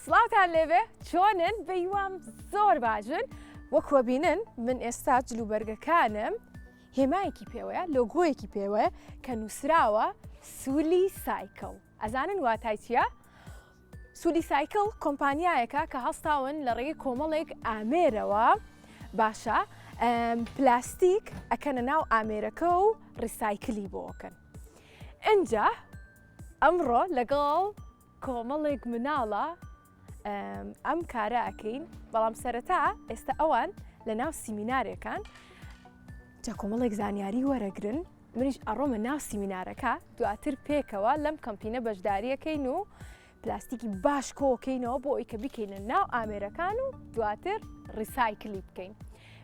سڵاوتان لێبێ چۆنن بەیوام زۆر باشن وەکوە بینن من ئێستا جلوبەرگەکانم هێمایەکی پێوەیە لۆگۆیەکی پێوەیە کە نووسراوە سولی سایکل. ئەزانن واتای چییە؟ سولی سایکل کۆمپانیایەکە کە هەستاون لە ڕێگەی کۆمەڵێک ئامێرەوە باشە پلاستیک ئەکەنە ناو ئامێرەکە و ڕیسایکلی بۆکەن. ئەنجا ئەمڕۆ لەگەڵ کۆمەڵێک مناڵە ئەم کارە ئەکەین، بەڵام سەرەتا ئێستا ئەوان لە ناو سیمینارێکان جا کۆمەڵێک زانیاری وەرەگرن، منیش ئەڕۆمە ناو سیمینارەکە دواتر پێکەوە لەم کەمپینە بەشداریەکەین و پلاستیکی باش کۆکەینەوە بۆ ئەوی کە بیکەینە ناو ئامێرەکان و دواتر ڕیسایکلی بکەین.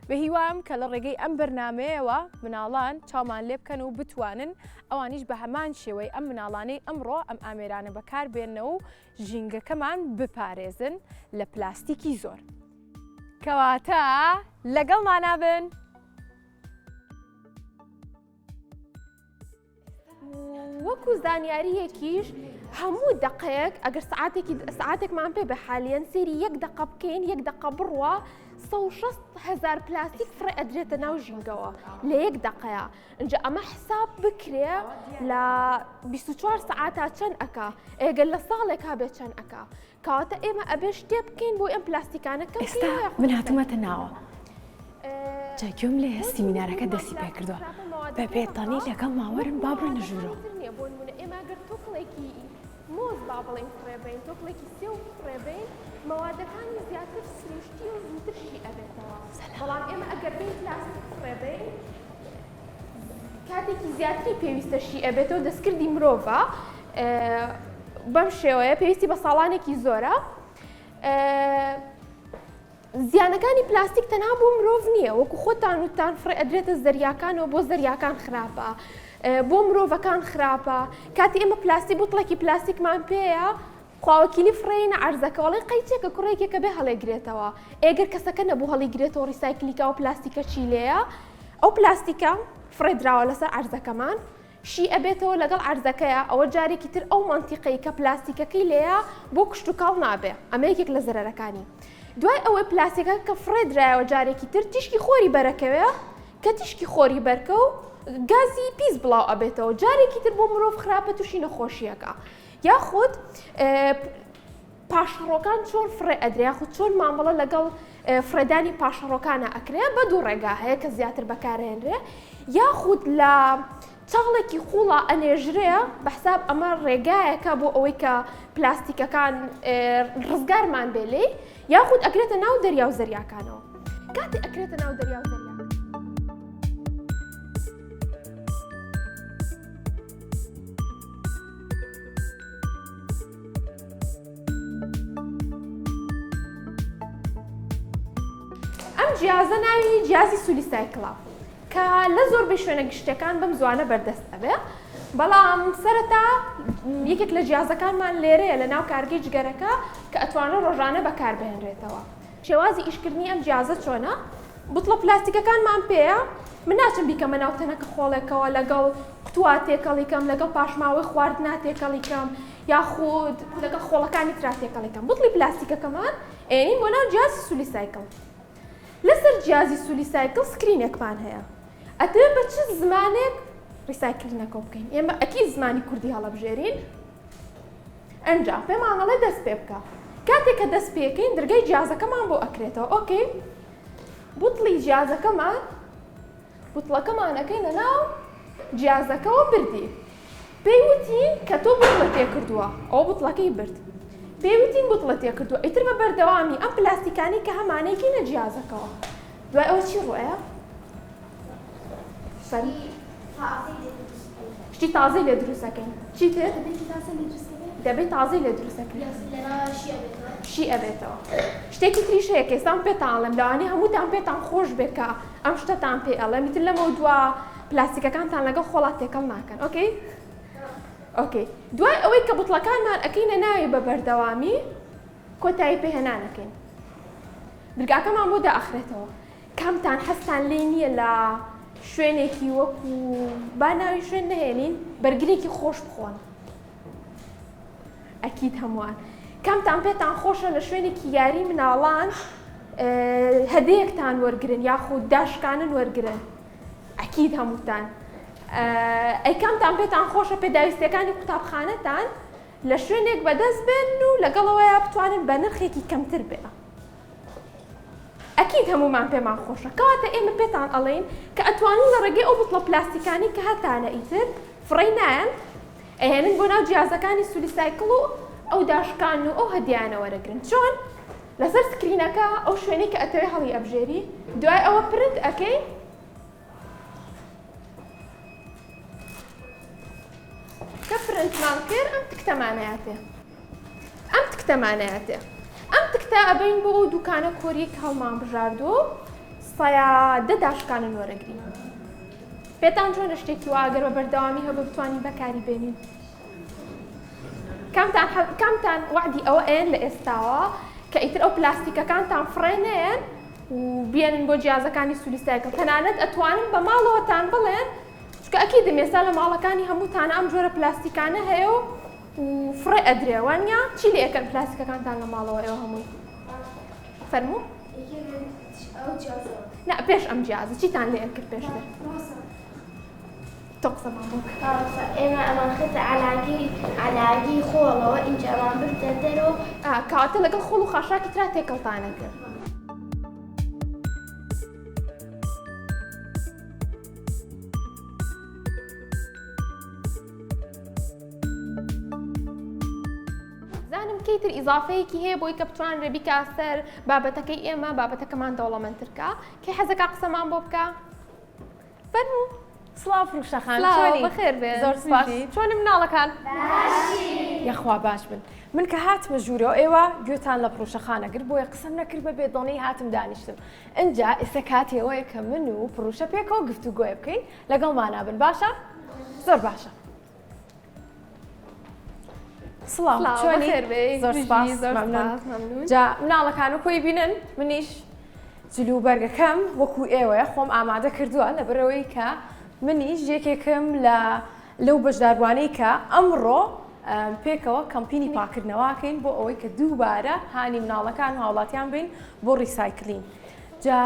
بە هیوام کە لە ڕێگەی ئەم بەرنامەیەوە مناڵان چاومان لێ بکەن و بتوانن ئەوانیش بە هەمان شێوەی ئەم مناڵانەی ئەمڕۆ ئەم ئامێرانە بەکاربێنەوە و ژینگەکەمان بپارێزن لە پلاستیکی زۆر. کەواتە لەگەڵمانە بن. وەکو زانیاریەکیش هەموو دقەیەک ئەگەر سعاتێکمان پێ بە حالیان سێری 1 دقە بکەین 1 دقە بڕوە 160,000 پلاستیک فڕێ ئەدرێتە ناو ژینگەوە لە 1 دقەیە. اینجا ئەمە حساب بکرێ لە 24 سعاتا چەند ئەکا، ئێگەر لە ساڵێکا بێ چەند ئەکا، کەواتە ئێمە ئەبێ شتێ بکەین بۆ ئەم پلاستیکانە کەم. ئێستا من هاتوومەتە ناوە جاگوێم لێ سیمینارەکە دەستی پێ کردووە بە بێتەنی لەگەڵ ماوەرم با بڕۆینە ژوورەوە. بۆ نمونە ئێمە ئەگەر تۆکڵێکی مۆز با بڵێن فڕێبین، تۆکڵێکی سێو فڕێبین، مەوادەکانی زیاتر سروشتی و زووترشی ئەبێتەوە. بەڵام ئێمە ئەگەر بین پلاستیک فڕێبین کاتێکی زیاتری پێویستەشی ئەبێتەوە، دەستکردی مرۆڤە بەم شێوەیە پێویستی بە ساڵانێکی زۆرە. زیانەکانی پلاستیک تەنها بۆ مرۆڤ نییە، وەکو خۆتان وتان فڕێ ئەدرێتە زەریاکانەوە، بۆ زەریاکان خراپە، بۆ مرۆڤەکان خراپە. کاتی ئێمە پلاستیک بوتڵێکی پلاستیکمان پێەیە خواوەکیلی فڕێینە عەرزەکە، وەڵێ قەیچێکە کوڕێکێکە بێ هەڵێگرێتەوە. ئێگەر کەسەکە نەبوو هەڵیگرێتەوە ڕیسایکلیکا و پلاستیکە چی لێیە، ئەو پلاستیکە فڕێدراوە لەسەر عەرزەکەمان شی ئەبێتەوە لەگەڵ عەرزەکەیە، ئەوە جارێکی تر ئەو مانتیقەی کە پلاستیکەکەی لێیە بۆ کشت و کاڵ نابێ، ئەمە یەکێک لە زەرەرەکانی. دوای ئەوەی پلاستیکە کە فڕێدرایەوە جارێکی تر تیشکی خۆری بەرەکەوێ، کە تیشکی خۆری بەرکە و گازی پیس بڵاو ئەبێتەوە، جارێکی تر بۆ مرۆڤ خراپە تووشی نەخۆشیەکە. یاخود پاشەڕۆکان چۆن فڕێ ئەدرێ، یاخود چۆن مامەڵە لەگەڵ فڕێدانی پاشەڕۆکانە ئەکرێ، بە دوو ڕێگا هەیە کە زیاتر بەکارهێنرێ، یاخود لە چاڵێکی خوڵە ئەنێژرەیە بەحساب ئەمە ڕێگایەکە بۆ ئەوەی کە پلاستیکەکان ڕزگارمان بێ لێ، یاخود ئەکرێتە ناو دەریا و زەریاکانەوە. کاتی ئەکرێتە ناو دەریا و زەریاکان جیازە ناوی جیازی سولی سایکڵە کە لە زۆربەی شوێنە گشتەکان بەم زوانە بەردەست ئەبێ، بەڵام سەرەتا یەکێک لە جیازەکانمان لێرەیە لە ناو کارگەی جگەرەکە کە ئەتوانە ڕۆژانە بەکاربهێنرێتەوە. شێوازی ئیشکردنی ئەم جیازە چۆنە؟ بوتڵە پلاستیکەکانمان پێەیە، من ناچم بیکەمە ناو تەنەکە خۆڵێکەوە لەگەڵ قوتووا تێکەڵیکەم، لەگەڵ پاشماوەی خواردنا تێکەڵیکەم، یاخود لەگەڵ خۆڵەکانی ترا تێکەڵیکەم. بوتڵی پلاستیکەکەمان ئێنین بۆ ناو جیازی سولی سایکڵ. لەسەر جیازی سولی سایکڵ سکرینێکمان هەیە، ئەتەوێت بە چ زمانێک ڕیسایکلینەکە بکەین. ئێمە ئەکی زمانی کوردی هەڵەبژێرین، ئەنجا پێمانەڵێ دەست پێ بکە. کاتێک کە دەست پێکەین دەرگای جیازەکەمان بۆ ئەکرێتەوە. ئۆکەی، بوتڵی جیازەکەمان بوتڵەکەمانەکەینە ناو جیازەکەەوە بردی، پێی وتین کە تۆ بوتڵە تێ کردووە، ئەو بوتڵەکەی برد، پێوتین بوتڵە تێ کردووە، ئیتر بە بەردەوامی ئەم پلاستیکانی کە هەمانەیەکی نەجیازەکەەوە. دوای ئەوە چی ڕۆیە؟ شتی تازەی لێ دروستەکەین. چی تر؟ دەبێت تازەی لێ دروستەکەین، شی ئەبێتەوە. شتێکی تریش هەیە کە ئێستان پێتان ئەڵێم، لەوانەیە هەمووتان پێتان خۆش بێت کە ئەم شتەتان پێ ئەڵێم، ئیتر لەمەوە دووە پلاستیکەکانتان لەگەڵ خۆڵات تێکەڵ ناکەن. ئۆکەی؟ ئۆکەی، دوای ئەوەی کە بوتڵەکانمان ئەکەینە ناوی بە بەردەوامی کۆتایی پێهێنانەکەین، دەرگاکەمان بۆ دائەخرێتەوە. کامتان هەستان لێ نییە لە شوێنێکی وەکو با ناوی شوێن نهێنین بەرگرێکی خۆش بخۆن، ئەکید هەمووان. کەمتان پێتان خۆشە لە شوێنێکی یاری مناڵان هەدەیەکتان وەرگرن یاخود داشکانن وەرگرن ئەکید هەمووتان ئەی کەمتان پێتان خۆشە پێداویستەکانی قوتابخانەتان لە شوێنێک بەدەست بێن و لەگەڵەوەیە بتوانن بە نرخێکی کەمتر بێن ئەکید هەمومان پێمان خۆشە کەواتە ئێمە پێتان ئەڵێن کە ئەتوانن لە ڕێگەی ئەو بوتڵە پلاستیکانی کە هەتانە ئیتر فڕی نایەن ئەهێنن بۆ ناو جیازەکانی سولیسایکڵ و ئەو داشکان و ئەو هەدیانە وەرەگرن چۆن لەسەر سکرینەکە ئەو شوێنەی کە ئەتەوێ هەڵی ئەبژێری دوای ئەوە پرنت ئەەکەی کە پرنتمان کرد ئەم تکتەمانایەتێ ئەم تکتە ئەبین بۆ ئەو دوکانە کۆریەک هەڵمان بژاردووە سەیە دە داشکانن وەرەگرین پێتان چۆنە شتێکی وا ئەگەر بە بەردەوامی هەبوو بتوانین بەکاری بێنین کامتان وعدی ئەوە ئێن لە ئێستاوە کە ئیتر ئەو پلاستیکەکانتان فڕێنێن و بێنن بۆ جیازەکانی سولیسایکڵ تەنانەت ئەتوانن بە ماڵەوەتان بڵێن چونکە ئەکیدم ئێستا لە ماڵەکانی هەمووتانە ئەم جۆرە پلاستیکانە هەیە و فڕێ ئەدرێ وانیا چی لێ ئەەکەن پلاستیکەکانتان لە ماڵەوە ئێوە هەمووی فەرموو نا پێش ئەم جیازە چیتان لێ ئەکرد پێشتر تۆ قسەمان بۆ ئێمە ئەمان خێتە عەلاگی خۆڵەوە ئینجا ئەمان بردە دەرەوە کەواتە لەگەڵ خۆڵ و خاشاکی ترا تێکەڵتانە کرد زانم کەیتر ئیزافەیەکی هەیە بۆی کە بتوانرێ بیکاسەر بابەتەکەی ئێمە بابەتەکەمان دەوڵەمەندترکە کە حەزەکە قسەمان بۆ بکە فەرموو سڵاو فروشەخان بەخێر بێ زۆر سپاس چۆنی مناڵەکان یەخوا باش بن من کە هاتمە ژوورەوە ئێوە گوێتان لە فروشەخانە گرت بۆیە قسەم نەکرد بە بێدڵنی هاتم دانیشتم ئەجا ئێستا کاتێەوەیە کە من و فروشە پێکەوە گفتوگۆی بکەین لەگەڵمانە بن باشە زۆر باشە سڵاو چۆنی زۆر سپاس مەمنون جا مناڵەکان و خۆی بینن منیش جلوبەرگەکەم وەکو ئێوەیە خۆم ئامادە کردووە لەبەرەوەی کە منیش یەکێکم لەو بەشداربوانەی کە ئەمڕۆ پێکەوە کەمپینی پاکردنەوەکەین بۆ ئەوەی کە دووبارە هانی مناڵەکان هاوڵاتیان بین بۆ ڕیسایکلین جا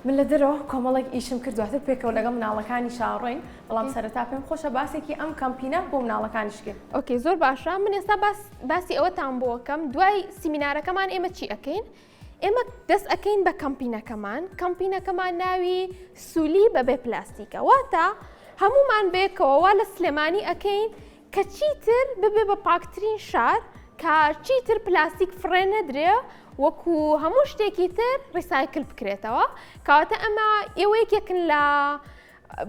من لە دەرەوە کۆمەڵێک ئیشم کردواتر پێکەوە لەگەڵ مناڵەکانی شاڕۆین بەڵام سەرەتا پێم خۆشە باسێکی ئەم کەمپینە بۆ مناڵەکانیشکێ ئۆکێ زۆر باشە من ئێستا باسی ئەوەتان بۆکەم دوای سیمینارەکەمان ئێمە چی ئەەکەین ئێمە دەست ئەەکەین بە کەمپینەکەمان ناوی سولی بەبێ پلاستیکە واتە هەمومان بێکەوە وا لە سلێمانی ئەەکەین کە چیتر ببێ بە پاکترین شار کە چیتر پلاستیک فڕێ نەدرێ وەکو هەموو شتێکی تر ڕیسایکل بکرێتەوە کەواتە ئەمە ئێوەیەکێکن لە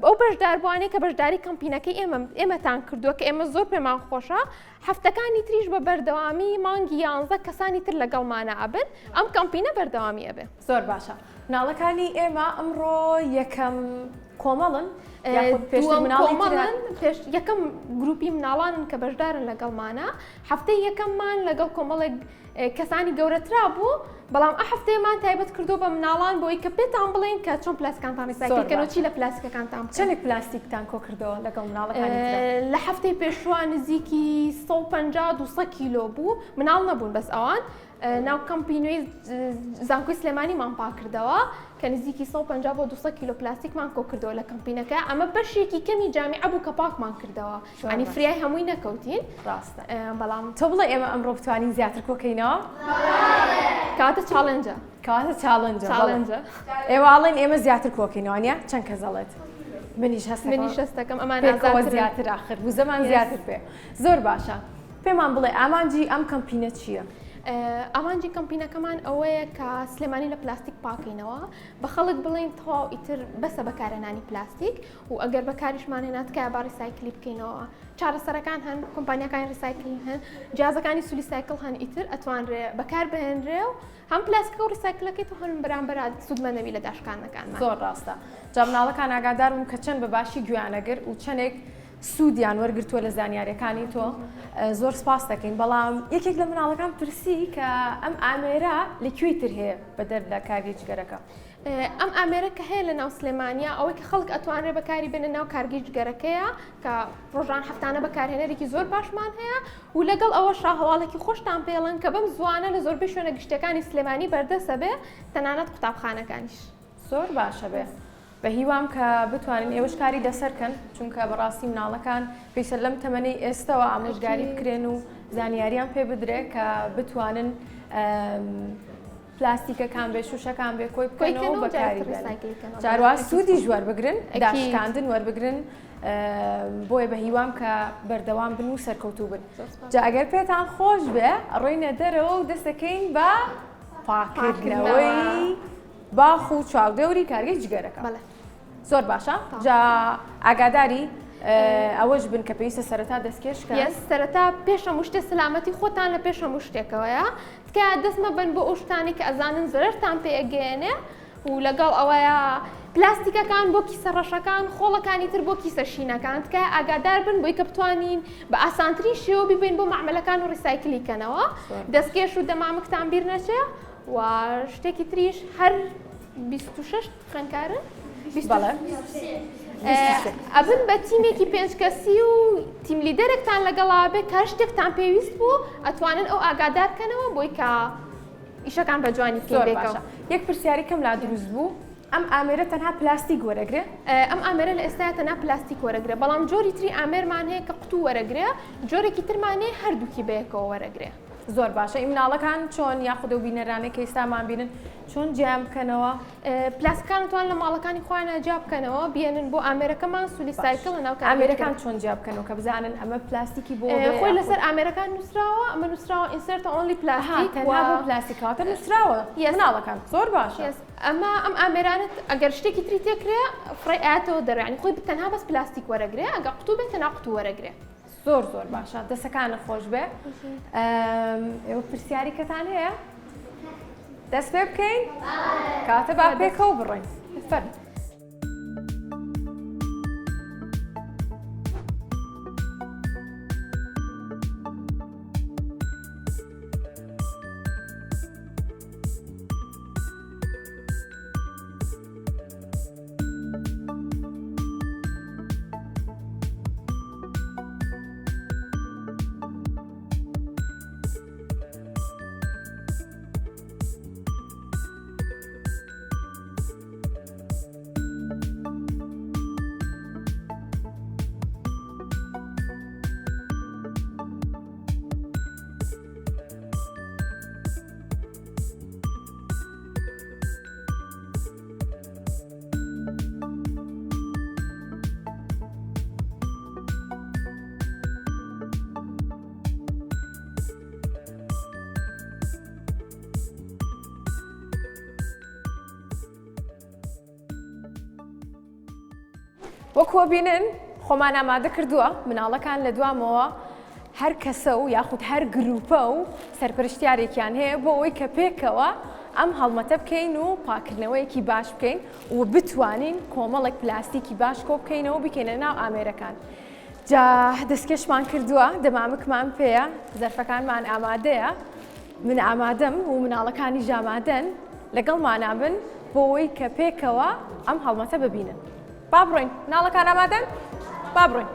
ئەو بەشداربوانەی کە بەشداری کەمپینەکەی ئێمەتان کردووە کە ئێمە زۆر پێمان خۆشە هەفتەکانی تریش بە بەردەوامی مانگی 11 کەسانی تر لەگەڵمانە ئەبن ئەم کەمپینە بەردەوامی ئەبێ زۆر باشە مناڵەکانی ئێمە ئەمڕۆ یەکەم کۆمەڵن یەکەم گروپی مناڵانن کە بەشدارن لەگەڵمانە هەفتەی یەکەممان لەگەڵ کۆمەڵێک کەسانی گەورەترا بوو بەڵام ئە هەفتەیەمان تایبەت کردو بە مناڵان بۆی کە پێتان بڵێن کە چۆن پلاستیکانتان ڕیسایکلکەن چی لە پلاستیکەکانتان چەندێک پلاستیکتان کۆ کردەوە لەگەڵ مناڵەکانی لە هەفتەی پێشوە نزیکی 150 کیلۆ بوو مناڵ نەبوون بەس ئەوان ناو کەمپینۆی زانکۆی سلێمانیمان پاک کردەوە کە نزیکی 150 بۆ 200 کیلۆ پلاستیکمان کۆ کردەوە لە کەمپینەکە ئەمە بەشێکی کەمی جامیعە بوو کە پاکمان کردەوە ئەنی فریای هەمووی نەکەوتین ڕاستە بەڵام تۆ بڵێ ئێمە ئەمڕۆ بتوانین زیاتر کۆکەینەوە کاتە چاڵنجە ئێواڵێن ئێمە زیاتر کۆکەینەوە نیە چەند کە زەڵێت منیش هەستەکەم ئەمان زیاتر آخر بوو زەمان زیاتر پێ زۆر باشە پێمان بڵێ ئامانجی ئەم کەمپینە چییە؟ ئامانجی کەمپینەکەمان ئەوەیە کە سلێمانی لە پلاستیک پاکەینەوە بە خەڵک بڵێن تەواو ئیتر بەسە بەکارهێنانی پلاستیک و ئەگەر بەکاریشمان هێنات کە با ڕیسایکلی بکەینەوە چارەسەرەکان هەن کۆمپانیەکانی ڕیسایکلین هەن جیازەکانی سولیسایکل هەن ئیتر ئەتوانرێ بەکار بهێنرێ و هەم پلاستیکە و ڕیسایکلەکەی تو هەن بەرامبەر سوودمە نەبی لە داشکانەکانمان زۆر ڕاستە جا مناڵەکان ئاگادارم کە چەند بەباشی گویانەگر و چەندێک سوودیان وەرگرتووە لە زانیاریەکانی تۆ زۆر سپاس دەکەین بەڵام یەکێک لە مناڵەکان پرسی کە ئەم ئامێرە لەکوێی تر هەیە بەدەر لە کاریجگەرەکە ئەم ئامێرە کە هەیە لە ناو سلێمانیا ئەوەی کە خەڵک ئەتوانرێ بەکاری بێنە ناو کارگەی جگەرەکەیە کە ڕۆژان هەفتانە بەکارهێنەرێکی زۆر باشمان هەیە و لەگەڵ ئەوەشا هەواڵێکی خۆشتان پێڵن کە بەم زوانە لە زۆربەی شوێنە گشتەکانی سلێمانی بەردەسە بێ تەنانەت قوتابخانەکانیش زۆر باشە بێ بە هیوام کە بتوانین ئێوەش کاری لەسەرکەن چونکە بەڕاستی مناڵەکان پێشە لەم تەمەنەی ئێستەوە ئامۆژگاری بکرێن و زانیاریان پێ بدرێ کە بتوانن پلاستیکەکان بێ شوشەکان بێ کۆی بکەنەوە و بەکاری بێنن جاروا سوودی ژوەر بگرن داشکاندن وەربگرن بۆیە بە هیوام کە بەردەوام بن و سەرکەوتوو بن جا ئەگەر پێتان خۆش بێ ڕۆینە دەرەوە و دەستەکەین بە پاکردنەوەی باخ و چاودێوری کارگەی جگەرەکە زۆر باشە جا ئاگاداری ئەوەش بن کە پێویستە سەرەتا دەستکێشکە سەرەتا پێش هەموو شتێ سلامەتی خۆتان لە پێش هەموو شتێکەوەیە تکە دەستمە بن بۆ ئەو شتانی کە ئەزانن زەرەرتان پێگەێنێ و لەگەڵ ئەوەیە پلاستیکەکان بۆ کیسە ڕەشەکان خۆڵەکانی تر بۆ کیسە شینەکان تکە ئاگادار بن بۆی کە بتوانین بە ئاسانترین شێوە ببین بۆ معاملەکان و ڕیسایکلیکەنەوە دەستکێش و دەمامکتان بیر نەچێ و شتێکی تریش هەر 26 خوێندکارن ئەبن بە تیمێکی 5 کەسی و تیم لیدەرێکتان لەگەڵا بێ کە شتێکتان پێویست بوو ئەتوانن ئەو ئاگادارکەنەوە بۆی کە ئیشەکان بە جوانی پێێکەوە یەک پرسیاری کەم لا دروست بوو ئەم ئامێرە تەنها پلاستیک وەرەگرێ ئەم ئامێرە لە ئێستا تەنها پلاستیک وەرەگرێ بەڵام جۆری تری ئامێرمان هەیە کە قوتو وەرەگرێ جۆرێکی ترمان هەیە هەردووکی بەیەکەوە وەرەگرێ زۆر باشە ئیم مناڵەکان چۆن یاخودە و بینەرانەی کە ئێستامان بینن چۆن جیام بکەنەوە پلاستیکانتوان لە ماڵەکانی خۆیانە جیا بکەنەوە بیێنن بۆ ئامێرەکەمان سولیسایکل لە ناو ئامێرەکان چۆن جیا بکەنەوە کە بزانن ئەمە پلاستیکی بۆ خۆی لەسەر ئامێرەکان نووسراوە ئەمە نووسراوە ئینسەرتە ئۆنلی پلاستیک تەنها بۆ پلاستیکاتە نووسراوە مناڵەکان زۆر باشە ئەمە ئەم ئامێرانت ئەگەر شتێکی تری تێکرێ فڕی ئاەتەوە دەڕێنی خۆی تەنها بەس پلاستیک وەرەگرێ ئەگە قوتو بێت تەنها قوتو وەرەگرێ زۆر زۆر باشە دەستەکانە خۆش بێ ئێوە پرسیاریکەتان هەیە دەست پێ بکەین کاتە با پێکەوە بڕۆین فەرموو وەکوە بینن خۆمان ئامادە کردووە مناڵەکان لە دوامەوە هەر کەسە و یاخود هەر گروپە و سەرپەرشتیارێکیان هەیە بۆ ئەوەی کە پێکەوە ئەم هەڵمەتە بکەین و پاکردنەوەیەکی باش بکەین و بتوانین کۆمەڵێک پلاستیکی باش کۆ بکەینەوە بکەینە ناو ئامێرەکان جا دەستکەشمان کردووە دەمامکمان پێیە زەرفەکانمان ئامادەیە من ئامادەم و مناڵەکانی ژامادەن لەگەڵمانابن بۆ ئەوەی کە پێکەوە ئەم هەڵمەتە ببینن با بڕۆین مناڵەکان ئامادەن با بڕۆین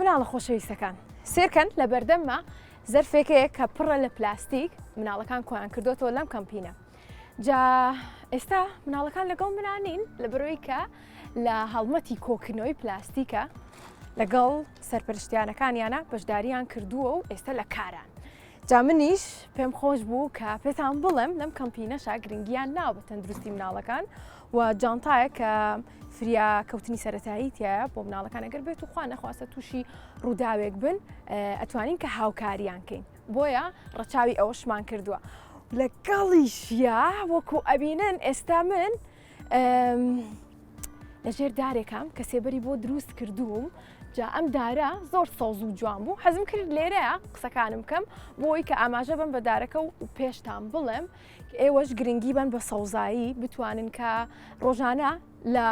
مناڵە خۆشەویستەکان سێرکەن لە بەردەممە زەرفێکەیە کە پڕە لە پلاستیک مناڵەکان کۆیان کردوتەوە لەم کەمپینە جا ئێستا مناڵەکان لەگەڵ منانین لە بەرەوەی کە لە هەڵمەتی کۆکردنەوەی پلاستیکە لەگەڵ سەرپەرشتیانەکانیانە بەشداریان کردووە و ئێستا لە کاران جا منیش پێم خۆش بوو کە پێتان بڵێم لەم کەمپینەشا گرنگیان ناو بە تەندروستی مناڵەکان و جانتایە کە فریا کەوتنی سەرەتایی تایە بۆ مناڵەکان ئەگەر بێت و خوا نەخواستە تووشی ڕووداوێک بن ئەتوانین کە هاوکاریان کەین بۆیە ڕەچاوی ئەوەشمان کردووە لەگەڵیشیا وەکو ئەبینن ئێستا من لەژێر دارێکم کە سێبەری بۆ دروست کردووم جا ئەم دارە زۆر سەوز و جوان بوو حەزم کرد لێرەیە قسەکانم بکەم بۆی کە ئاماژە بم بە دارەکە و پێشتان بڵێم ئێوەش گرنگی بن بە سەوزایی بتوانن کە ڕۆژانە لە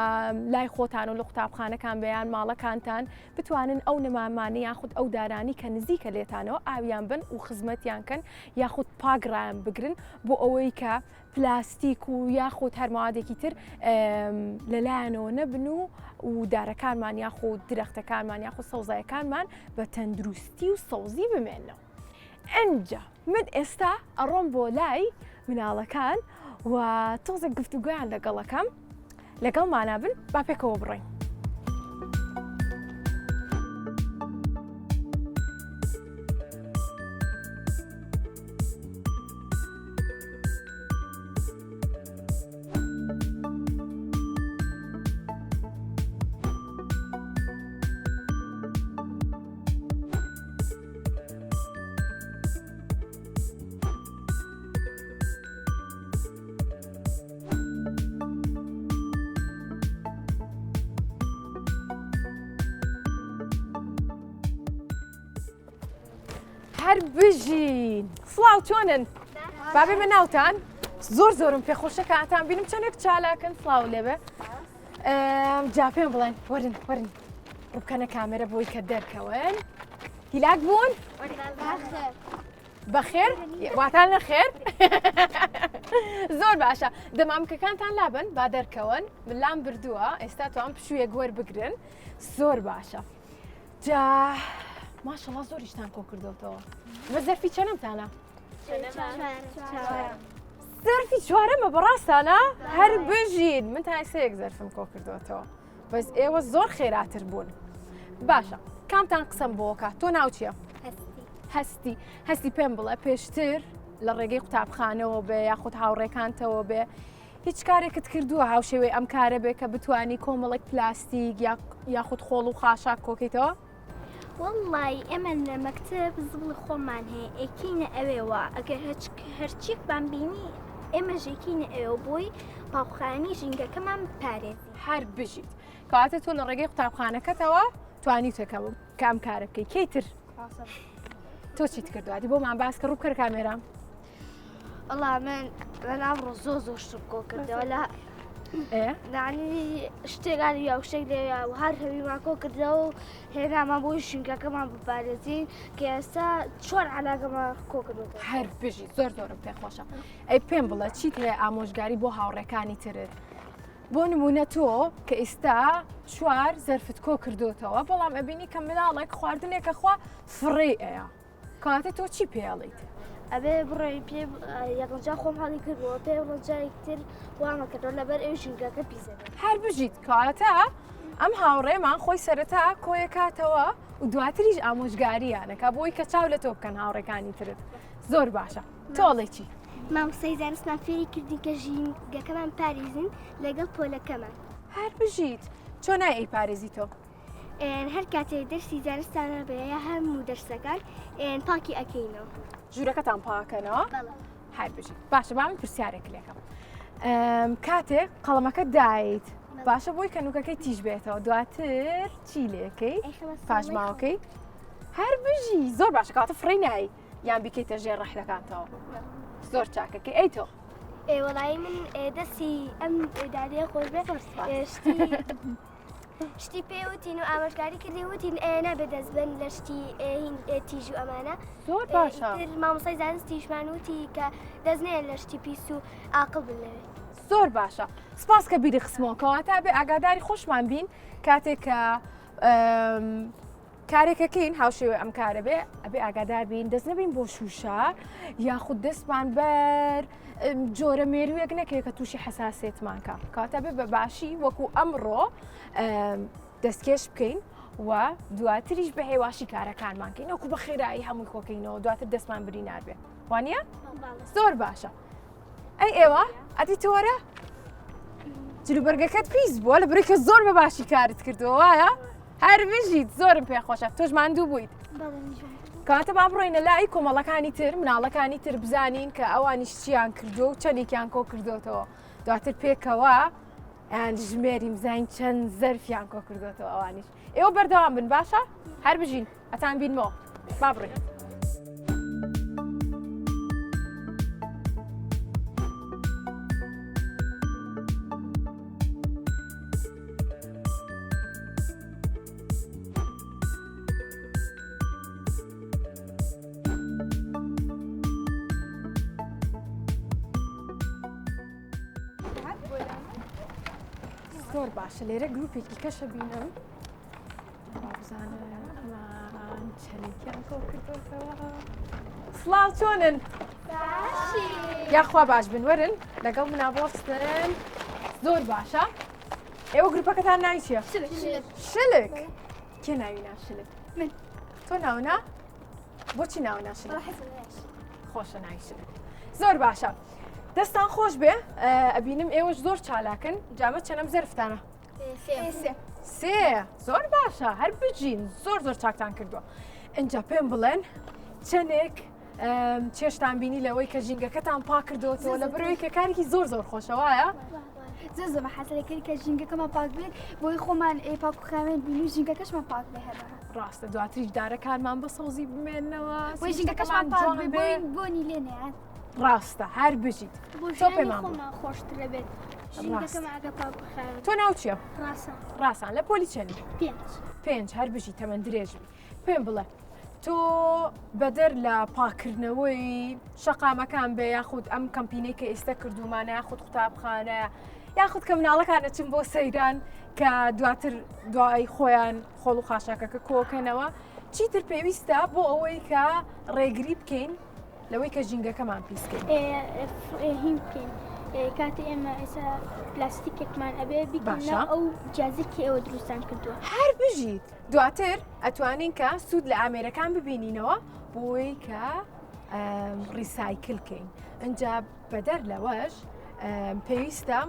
لای خۆتان و لە قوتابخانەکان بەیان ماڵەکانتان بتوانن ئەو نەمامانی یاخود ئەو دارانی کە نزیکە لێتانەوە ئاویان بن و خزمەتیان کەن یاخود پاگڕیان بگرن بۆ ئەوەی کە پلاستیک و یاخود هەر موادێکی تر لەلایەنەوە نەبن و دارەکانمان یاخود درەختەکانمان یاخود سەوزایەکانمان بە تەندروستی و سەوزی بمێنەوە. ئەنجا من ئێستا ئەڕۆم بۆ لای مناڵەکان و تۆزە گفتوگویان لەگەڵەکەم لەگەڵ مانابن با پێکەوە بڕۆین. هەر بژین سڵاو چۆنن بابێ بە ناوتان زۆر زۆرم پێخۆشە کە ئاتان بینم چەندێک چالاکن سڵاو لێبێ جا پێم بڵێن وەرن وەرن ڕووبکەنە کامێرە بۆی کە دەرکەون هیلاک بوون بەخێر واتان نەخێر زۆر باشە دەمامکەکانتان لابن با دەرکەون من لام بردووە ئێستا توان پشوویە گوەر بگرن زۆر باشە جا ماشەڵڵا زۆریشتان کۆ کردوتەوە بە زەرفی چەندەمتانە؟ زەرفی چوارەمە بەڕاستانە؟ هەر بژین من تای سەیەک زەرفم کۆ کردوتەوە بەس ئێوە زۆر خێراتر بوون باشە کامتان قسەم بۆکە تۆ ناو چییە؟ هەستی پێم بڵێ پێشتر لە ڕێگەی قوتابخانەوە بێ یاخود هاوڕێکانتەوە بێ هیچ کارێکت کردووە هاوشێوەی ئەم کارە بێ کە بتوانی کۆمەڵێک پلاستیک یاخود خۆڵ و خاشاک کۆکەیتەوە؟ والله ئێمە لە مەکتب زبڵی خۆمان هەیە ئەکینە ئەوێەوە ئەگەر هەرچیک بان بینی ئێمە ژێکینە ئەوێ بۆی پاوخانی ژینگەکەمان پارێزی هەر بژیت کەواتە تۆ لە ڕێگەی قوتابخانەکەتەوە توانیتەکە کام کارە بکەی کەیتر تۆ چیت کردوواتی بۆمان باس کە ڕووکەر کامێرە والله من ئەمڕۆ زۆر شتم کۆ کردەوە لە نانی شتێکانی یا شتێک لێ و هەر هەویمان کۆ کردەوە و هێنامان بۆی ژینگەکەمان بپارێزین کە ئێستا چۆن عەلاقەمان کۆ کردووە هەر بژیت زۆر زۆرم پێخۆشە ئەی پێم بڵێ چیت هەیە ئامۆژگاری بۆ هاوڕێکانی ترت بۆ نمونە تۆ کە ئێستا چوار زەرفت کۆ کردوتەوە بەڵام ئەبینی کە مناڵێک خواردنێکە خوا فڕێ ئەیە کاتە تۆ چی پێڵیت؟ ئەبێ بڕێ پێ یەکجا خۆم هەڵی کردەوە پێ ڕۆژارێکتر وامە کردەوە لەبەر ئەو ژینگەکە پیسە هەر بژیت کاتە ئەم هاوڕێمان خۆی سەرەتا کۆیە کاتەوە و دواتریش ئامۆژگاریانەکە بۆی کە چاو لە تۆ بکەن هاوڕێکانی ترت زۆر باشە تۆڵێکی مامۆستای زانستمان فێری کردی کە ژینگەکەمان پارێزین لەگەڵ پۆلەکەمان هەر بژیت چۆن نای ئەی پارێزی تۆ؟ هەر کاتێک دەرسی زانستانە بەیە هەموو دەرسەکان پاکی ئەکەینەوە ژوورەکەتان پاکەنەوە؟ هەر بژیت باشە با من پرسیارێک لێکەم کاتێک قەڵەمەکە دایت باشە بۆی کەنووکەکەی تیژ بێتەوە دواتر چی لێکەی پاشماوەکەی؟ هەر بژی زۆر باشە کاتە فڕی نایی یان بیکەیتە ژێر ڕەحلەکانتەوە زۆر چاکەکەی ئەی تۆ؟ وەڵی من دەستی ئەم دادەیە خۆش بێ شتی پێوتین و ئامۆژگاری کردی وتین نابێت دەستبن لە شتی تیژ و ئەمانە زۆر باشە مامۆستای زانستیشمان وتی کە دەستنێن لە شتی پیس و عاقڵ بن لەوێ زۆر باشە سپاس کە بیری خستمەوە کەواتە بێ ئاگاداری خۆشمان بین کاتێک کە کارێکەکەین هاوشێوە ئەم کارە بێ ئەبێ ئاگادار بین دەست نەبین بۆ شوشە یاخود دەستمان بەر جۆرە مێرویەک نەکەوێت کە تووشی حەساسێتمان کە کاتە بێ بە باشی وەکو ئەمڕۆ دەستکێش بکەین و دواتریش بە هێواشی کارەکانمان کەین وەکو بە خێرایی هەمووی خۆکەینەوە دواتر دەستمان بری ناربێ وانە؟ زۆر باشە ئەی ئێوە ئەتی تۆرە؟ جلوبەرگەکەت پیس بووە لە بڕێکە زۆر بە باشی کارت کردەوە وایە؟ هەر بژیت زۆرم پێخۆشە تۆش ماندوو بوویت کاتە با بڕۆینە لای کۆمەڵەکانی تر مناڵەکانی تر بزانین کە ئەوانیش چیان کردو و چەندێکیان کۆ کردوتەوە دواتر پێکەوە یان ژمێریم زین چەند زەرفیان کۆ کردوتەوە ئەوانیش ئێوە بەردەوام بن باشە هەر بژین ئەتان بینمەوە با بڕۆین زۆر باشە لێرە گروپێکی کەشە بینم بزانم ئەمان چەندێکیان کۆ کردوتەوە سڵاو چۆنن؟ یاخوا باش بن وەرن لەگەڵ منە بۆستن زۆر باشە ئێوە گروپەکەتان ناوی چییە؟ شلک کێ ناوی نا شلک؟ من تۆ ناونا؟ بۆچی ناونا شلک؟ خۆشە ناوی شلک زۆر باشە دەستان خۆش بێ ئەبینم ئێوەش زۆر چالاکن جامە چەنەم زەرفتانە؟ سێ زۆر باشە هەر بجین زۆر زۆر چاکتان کردووە ئەجا پێم بڵێن چەندێک چێشتان بینی لەوەی کە ژینگەکەتان پا کردوەوە لە بەرەوەی کە کارێکی زۆر زۆر خۆشەوەیە؟ زۆر حەسەرەکەی کە ژینگەکەمان پاک بێت بۆی خۆمان پاک و خاوێن بینی ژینگەکەشمان پاک بێ هەر ڕاستە دواتریش دارەکانمان بە سەوزی بمێننەوە بۆی ژینگەکەشمان پاک بێ بۆنی لێ نەیان ڕاستە هەر بژیت تۆ پێمان خۆشترە بێت تۆ ناو چییە؟ ڕاستان لە پۆلی چەندی؟ 5 هەر بژی تەمەەن درێژبی پێم بڵێ تۆ بەدەر لە پاکردنەوەی شەقامەکان بێ یاخود ئەم کەمپینەی کە ئێستا کردومانە یاخود قوتابخانەیە یاخود کە مناڵەکانە چن بۆ سەیران کە دواتر دوای خۆیان خۆڵ و خاشاکەکە کۆکەنەوە چیتر پێویستە بۆ ئەوەی کە ڕێگری بکەین لەوەی کە ژینگەکەمان پیسکەین هیم بکەین کاتی ئێمە ئێستا پلاستیکێکمان ئەبێ بگەینە ئەو جیازێکی ئێوە دروستان کردووە هەر بژیت دواتر ئەتوانین کە سوود لە ئامێرەکان ببینینەوە بۆی کە ڕیسایکلکەین ئەجا بەدەر لەوەش پێویستە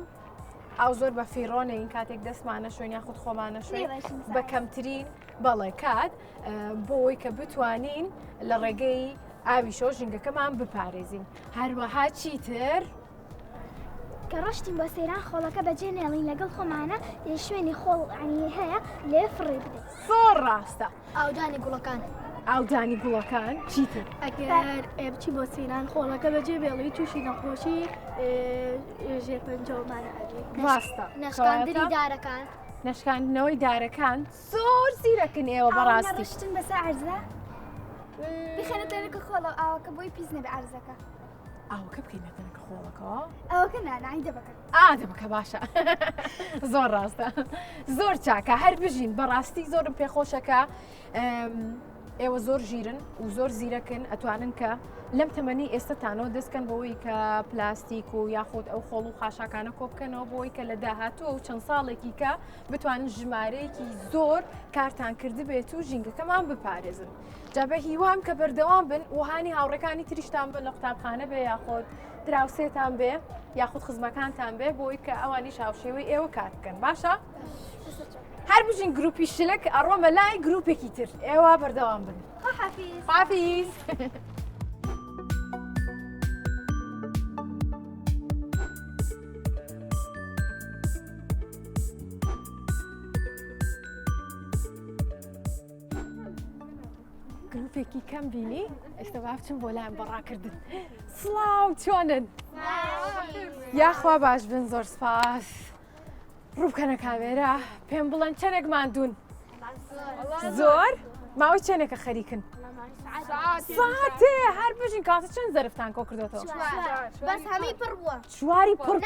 ئەو زۆر بە فیڕۆنەین کاتێک دەستمانە شوێن یاخود خۆمانە شوێن بە کەمترین بەڵێ کات بۆی کە بتوانین لە ڕێگەی ئاویشۆ ژینگەکەمان بپارێزین هەروەها چیتر؟ کە ڕشتین بە سەیران خۆڵەکە بەجێ نێڵین لەگەڵ خۆمانە شوێنی خۆڵ هەیە لێ فڕێ بدەین زۆر ڕاستە ئاودانی گوڵەکان ئاودانی گوڵەکان چیتر؟ ئەگەر بچی بۆ سەیران خۆڵەکە بەجێ بێڵی تووشی نەخۆشی ژێرپەنجەوەمانە ئەگەی ڕاستە نەشکاندنی دارەکان نەشکاندنەوەی دارەکان زۆر زیرەکن ئێوە بەڕاستی ڕشتن بەسەر عەرزە بخێنێتەوە خۆڵە ئاوەکە بۆی پیس نەبێ عەرزەکە ئاوەکە بکەینەتەنەکە خۆڵەکەەوە ئەوەکە نانایی دەبەکە دەبکە باشە زۆر ڕاستە زۆر چاکە هەر بژین بەڕاستی زۆرم پێخۆشەکە ئێوە زۆر ژیرن و زۆر زیرەکن ئەتوانن کە لەم تەمەنی ئێستاتانەوە دەستکەن بەوەی کە پلاستیک و یاخود ئەو خۆڵ و خاشاکانە کۆبکەنەوە بۆی کە لە داهاتوە و چەند ساڵێکی کە بتوانن ژمارەیەکی زۆر کارتان کرد بێت و ژینگەکەمان بپارێزن جابە هیوام کە بەردەوام بن وهانی هاوڕەکانی تریشتان بن لە قوتابخانە بێ یاخود دراوسێتان بێ یاخود خزمەکانتان بێ بۆی کە ئەوانی شاوشێوەی ئێوە کار بکەن باشە؟ هەر بژین گروپی شلک ئەڕۆمە لای گروپێکی تر ئێوە بەردەوام بن خافیز گروپێکی کەم بینی ئێستا بچم بۆ لایەن بەڕاکردن سڵاو چۆنن؟ یاخوا باش بن زۆر سپاس ڕووبکەنە کامێرە پێم بڵێن چەندێک ماندوون زۆر ماوەی چەندێکە خەریکن ساعتێ هەر بژین کاتە چەند زەرفتان کۆ کردوێتەوە بەس هەمووی پڕ بووە چواری پڕ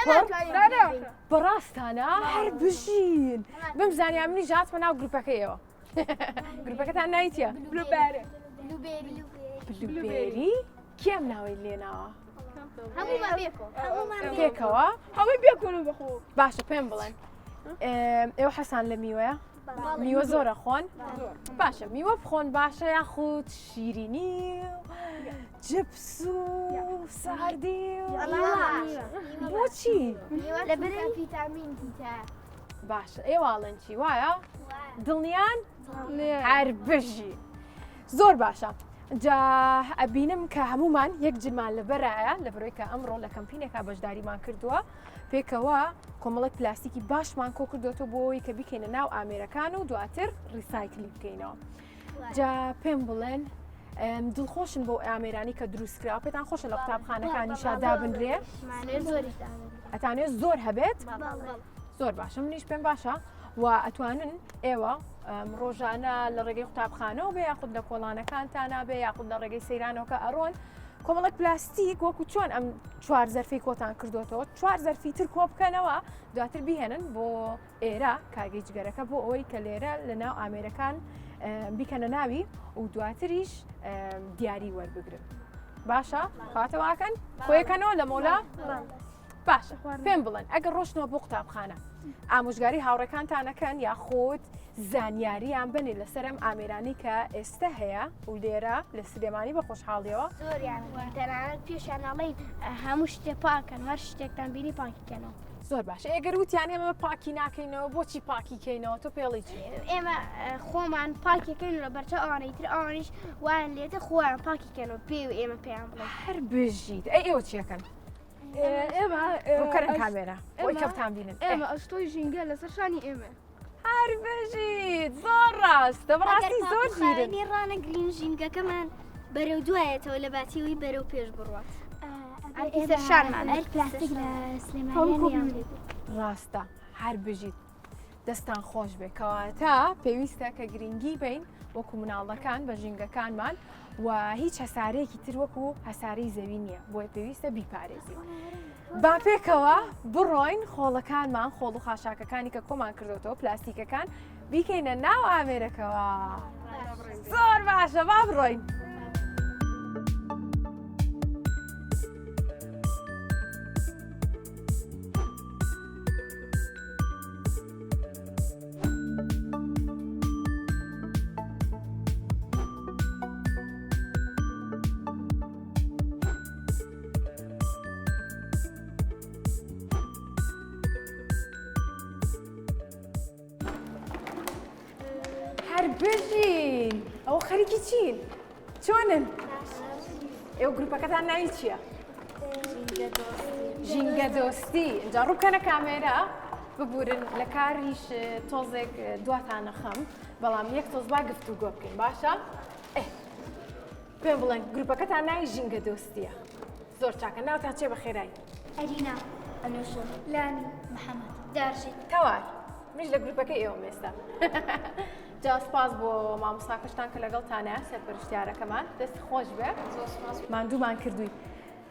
بەڕاستانە هەر بژین بمزانیا منی ژاتمە ناو گروپەکەیەوە گروپەکەتان نایتە بلوبێری بلوبێری کێم ناوی لێناوە هەموومان پێکەوە هەمووی بێکۆن بەخۆ باشە پێم بڵێن ئێوە حەسان لە میوەیە میوە زۆرە خۆن باشە میوە بخۆن باشە یاخود شیرینی و جبس و ساردی و بۆچی لە برن ڤیتامین دیتە باشە ئێواڵەن چی وایە دڵنیان هەر بژی زۆر باشە جا ئەبینم کە هەمومان یەک جمان لەبەرایە لە بەرەوەی کە ئەمڕۆ لە کەمپینێکا بەشداریمان کردووە پێکەوە کۆمەڵک پلاستیکی باشمان کۆ کردوتە بۆی کە بیکەینە ناو ئامێرەکان و دواتر ریسایکلی بکەینەوە جا پێم بڵێن دڵخۆشن بۆ ئامێرانی کە دروستکراوە پێتان خۆشە لە قوتابخانەکانی شادا بنرێ ئەتانێت زۆر هەبێت زۆر باشە منیش پێم باشە و ئەتوانن ئێوە ڕۆژانە لە ڕێگەی قوتابخانەوە بێ یاخود لە کۆڵانەکانتانە بێ یاخود لە ڕێگەی سەیرانەوە کە ئەڕۆن کۆمەڵک پلاستیک وەکو چۆن ئەم 4 زەرفەی کۆتان کردوتەوە 4 زەرفی تر کۆ بکەنەوە دواتر بیهێنن بۆ ئێرە کارگەی جگەرەکە بۆ ئەوەی کە لێرە لە ناو ئامێرەکان بیکەنە ناوی و دواتریش دیاری وەربگرن باشە خاتەواکەن خۆیەکەنەوە لە مۆلا باشە پێم بڵێن ئەگەر ڕۆشنەوە بۆ قوتابخانە ئامۆژگاری هاوڕێکانتانەکەن یاخۆت زانیاریان بنێ لەسەر ئەم ئامێرانی کە ئێستا هەیە و لێرە لە سلێمانی بە خۆشحاڵیەوە زۆریان تەنانەت پێشانەڵێن هەموو شتێ پاکەن هەر شتێکتان بینی پاکیکەنەوە زۆر باشە ئەگەر وتیان ئێمە پاکی ناکەینەوە بۆچی پاکیکەینەوە تۆ پێڵی چی ئێمە خۆمان پاکیەکەین لە بەرچە ئەوانەی تر ئەوانیش وایان لێتە خۆیان پاکیکەنەوە پێ و ئێمە پێیان بڵێ هەر بژیت ئێوە چیەکەن ئێمە ڕووکەرن کامێرە بۆی کەوتان بینن ئێمە ئەستۆی ژینگە لەسەر شانی ئێمە هەر بژیت زۆر ڕاستە بەڕاستی زۆر ژیرن ڕانەگرین ژینگەکەمان بەرەو دوایەتەوە لە باتیەوەی بەرەو پێش بڕوات پلاستیک لە سلێمانیان ڕاستە هەر بژیت دەستان خۆش بێ کەواتە پێویستە کە گرنگی بین وەکو مناڵەکان بە ژینگەکانمان و هیچ هەسارەیەکی تر وەکو هەسارەی زەوی نییە بۆیە پێویستە بیپارێزی با پێکەوە بڕۆین خۆڵەکانمان خۆڵ و خاشاکەکانی کە کۆمان کردوتەوە پلاستیکەکان بیکەینە ناو ئامێرەکەوە زۆر باشە با بڕۆین بژین ئەوە خەریکی چین چۆنن ئێوە گروپەکەتان ناوی چییە ژینگە دۆستی اینجا ڕووکەنە کامێرە ببورن لە کاریش تۆزێک دواتانە خەم بەڵام یەک تۆز با گفتوگۆ بکەین باشە پێم بڵێن گروپەکەتان ناوی ژینگە دۆستیە زۆر چاکە ناوتان چێ بە خێرایی ئەرینا ئەنووسۆ لانی محەممەد دارژیت کەوار منیش لە گروپەکەی ئێوە مێستا جا سپاس بۆ مامۆستاکەشتان کە لەگەڵتانە سەرپەرشتیارەکەمان دەست خۆش بێ ماندوومان کردووی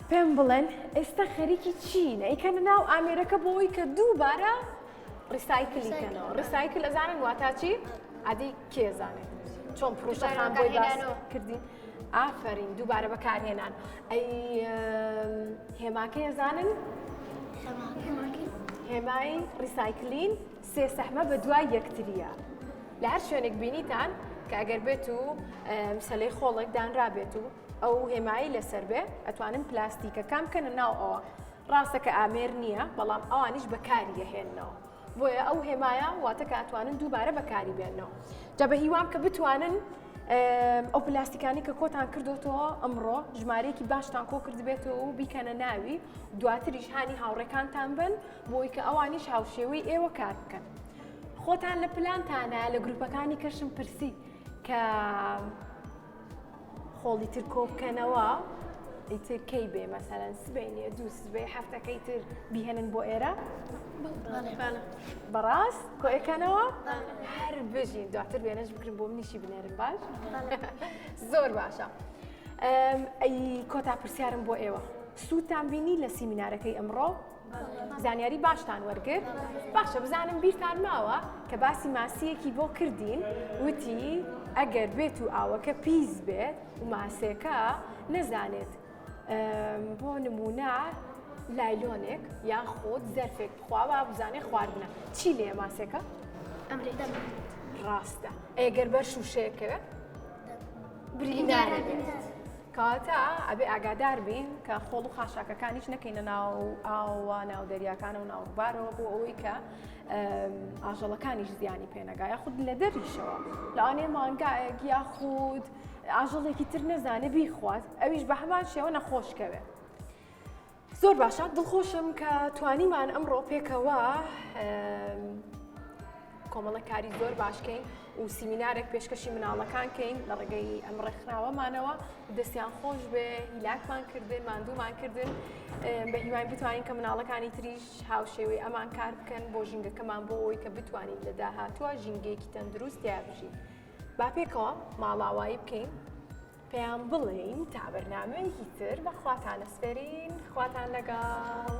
پێم بڵێن ئێستا خەریکی چین ئەیکەنە ناو ئامێرەکە بۆەوەی کە دووبارە ڕیسایکلیکەنەوە ڕیسایکل ئەزانن واتا چی ئادی کێزانێت چۆن پرۆژەخان بۆی باس کردین ئافرین دووبارە بەکارهێنان ئەی هێماکەی ئەزانن هێمای ڕیسایکلین سێ سەحمە بە دوای یەکتریە لە هەر شوێنێک بینیتان کە ئەگەر بێت و سەلەی خۆڵێک دانرابێت و ئەو هێمایی لەسەر بێ ئەتوانن پلاستیکەکان بکەنە ناو ئەوە ڕاستە کە ئامێر نییە بەڵام ئەوانیش بەکاری دەهێننەوە بۆیە ئەو هێمایە واتە کە ئەتوانن دووبارە بەکاری بێنەوە جا بە هیوام کە بتوانن ئەو پلاستیکانی کە کۆتان کردوتەوە ئەمڕۆ ژمارەیەکی باشتان کۆ کردبێتەوە و بیکەنە ناوی دواتریش هانی هاوڕێکانتان بن بۆی کە ئەوانیش هاوشێوەی ئێوە کار بکەن خۆتان لە پلانتانە لە گروپەکانی کەشم پرسی کە خۆڵی تر کۆ بکەنەوە ئیتر کەی بێ مەسەلەن سبەینێ دوو سبەی هەفتەکەی تر بیهێنن بۆ ئێرە بەڕاست کۆیەکەنەوە هەر بژین دواتر وێنەش بکرن بۆ منیشی بنێرن باش زۆر باشە ئەی کۆتا پرسیارم بۆ ئێوە سوودتان بینی لە سیمینارەکەی ئەمڕۆ زانیاری باشتان وەرگرت باشە بزانم بیرتان ماوە کە باسی ماسیەکی بۆ کردین وتی ئەگەر بێت و ئاوەکە پیس بێت و ماسێکە نەزانێت بۆ نمونە لایلۆنێک یاخۆت زەرفێک بخواوە بزانێ خواردنە چی لێ ماسێکە؟ ڕاستە ئەگەر بەر شوشەیەکەوێت بریندارێت کاتە ئەبێ ئاگادار بین کە خۆڵ و خاشاکەکانیش نەکەینە ناو ئاوە ناو دەریاکانە و ناوبارەوە بۆ ئەوەی کە ئاژەڵەکانیش زیانی پێنەگا یاخود لە دەریشەوە لەوانێ مانگایەک یاخود ئاژەڵێکی تر نەزانێ بیخوات ئەویش بە هەمان شێوە نەخۆشکەوێت. زۆر باشە دڵخۆشم کە توانیمان ئەمڕۆ پێکەوە کۆمەڵەکاری زۆر باشکەین و سیمینارێک پێشکەشی مناڵەکان کەین لە ڕێگەی ئەم ڕێکخراوەمانەوە دەستیان خۆش بێ هیلاکمان کردن ماندوومان کردن بە هیوای بتوانین کە مناڵەکانی تریش هاوشێوەی ئەمان کار بکەن بۆ ژینگەکەمان بۆ ئەوەی کە بتوانین لە داهاتووە ژینگەیەکی تەندروست یا بژین. با پێکەوە ماڵاوایی بکەین پێیان بڵێین تا بەرنامەیەکی تر بە خواتان ئەسپێرین خواتان لەگەڵ.